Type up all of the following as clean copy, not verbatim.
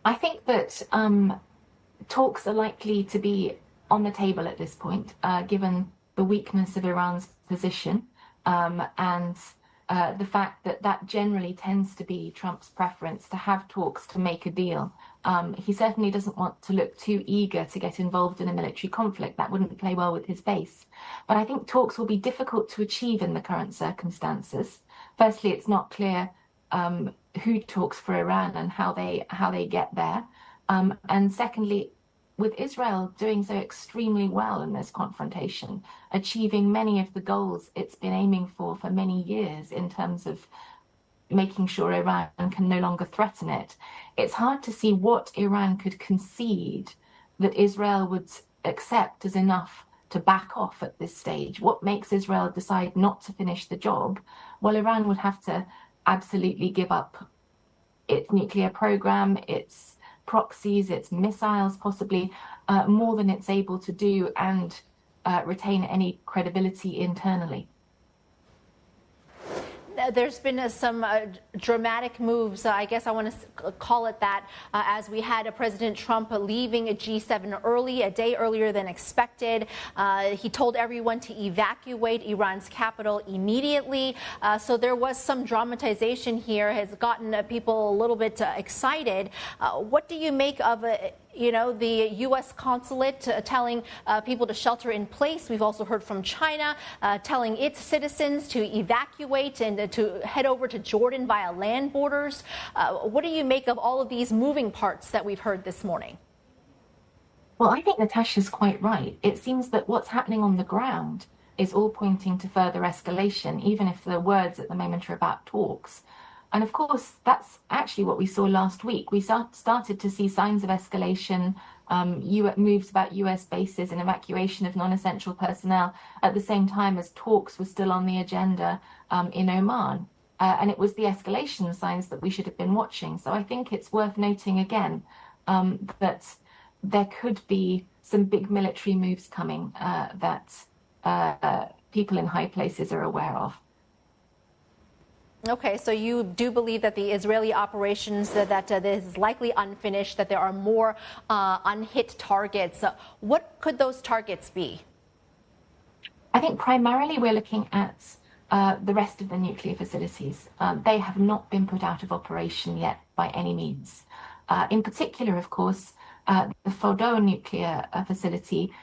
I think that talks are likely to be on the table at this point, given the weakness of Iran's position and the fact that that generally tends to be Trump's preference, to have talks to make a deal. He certainly doesn't want to look too eager to get involved in a military conflict. That wouldn't play well with his base. But I think talks will be difficult to achieve in the current circumstances. Firstly, it's not clear who talks for Iran and how they get there. And secondly, with Israel doing so extremely well in this confrontation, achieving many of the goals it's been aiming for many years in terms of making sure Iran can no longer threaten it, it's hard to see what Iran could concede that Israel would accept as enough to back off at this stage. What makes Israel decide not to finish the job? Well, Iran would have to absolutely give up its nuclear program, its proxies, its missiles, possibly more than it's able to do, and retain any credibility internally. There's been some dramatic moves, I guess I want to call it that, as we had President Trump leaving a G7 early, a day earlier than expected. He told everyone to evacuate Iran's capital immediately. So there was some dramatization here, has gotten people a little bit excited. What do you make of the U.S. consulate telling people to shelter in place? We've also heard from China telling its citizens to evacuate and to head over to Jordan via land borders. What do you make of all of these moving parts that we've heard this morning? Well, I think Natasha's quite right. It seems that what's happening on the ground is all pointing to further escalation, even if the words at the moment are about talks. And of course, that's actually what we saw last week. We started to see signs of escalation, moves about US bases and evacuation of non-essential personnel at the same time as talks were still on the agenda in Oman. And it was the escalation signs that we should have been watching. So I think it's worth noting again that there could be some big military moves coming that people in high places are aware of. Okay, so you do believe that the Israeli operations, that this is likely unfinished, that there are more unhit targets. What could those targets be? I think primarily we're looking at the rest of the nuclear facilities. They have not been put out of operation yet by any means. In particular, of course, the Fordow nuclear facility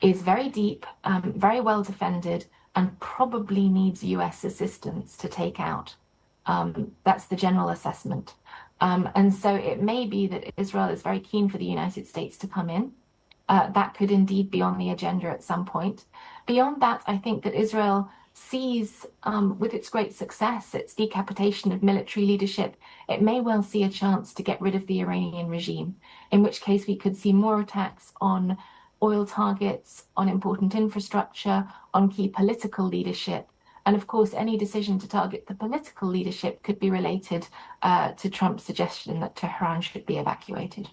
is very deep, very well defended, and probably needs US assistance to take out. That's the general assessment. And so it may be that Israel is very keen for the United States to come in. That could indeed be on the agenda at some point. Beyond that, I think that Israel sees, with its great success, its decapitation of military leadership, it may well see a chance to get rid of the Iranian regime, in which case we could see more attacks on oil targets, on important infrastructure, on key political leadership. And of course, any decision to target the political leadership could be related to Trump's suggestion that Tehran should be evacuated.